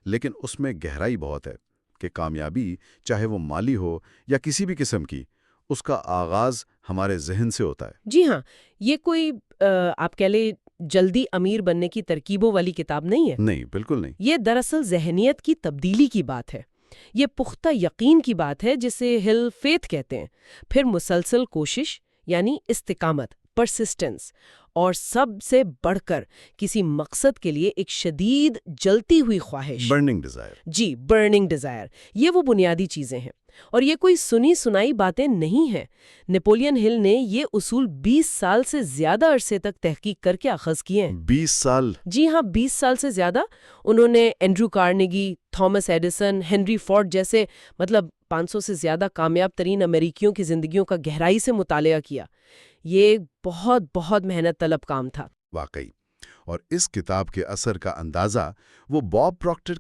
لیکن اس میں گہرائی بہت ہے کہ کامیابی چاہے وہ مالی ہو یا کسی بھی قسم کی، اس کا آغاز ہمارے ذہن سے ہوتا ہے۔ جی ہاں، یہ کوئی آپ کہہ لیں جلدی امیر بننے کی ترکیبوں والی کتاب نہیں ہے۔ نہیں، بالکل نہیں۔ یہ دراصل ذہنیت کی تبدیلی کی بات ہے۔ یہ پختہ یقین کی بات ہے جسے ہل فیتھ کہتے ہیں، پھر مسلسل کوشش یعنی استقامت، پرسسٹنس، اور سب سے بڑھ کر کسی مقصد کے لیے ایک شدید جلتی ہوئی خواہش، برننگ ڈیزائر۔ جی، برننگ ڈیزائر۔ یہ وہ بنیادی چیزیں ہیں، اور یہ کوئی سنی سنائی باتیں نہیں ہیں۔ نیپولین ہل نے یہ اصول 20 سال سے زیادہ عرصے تک تحقیق کر کے اخذ کیے ہیں۔ 20 سال؟ جی ہاں، 20 سال سے زیادہ۔ انہوں نے Andrew Carnegie, Thomas Edison, Henry Ford جیسے 500 سے زیادہ کامیاب ترین امریکیوں کی زندگیوں کا گہرائی سے مطالعہ کیا۔ یہ بہت بہت محنت طلب کام تھا۔ واقعی۔ اور اس کتاب کے اثر کا اندازہ وہ باب پراکٹر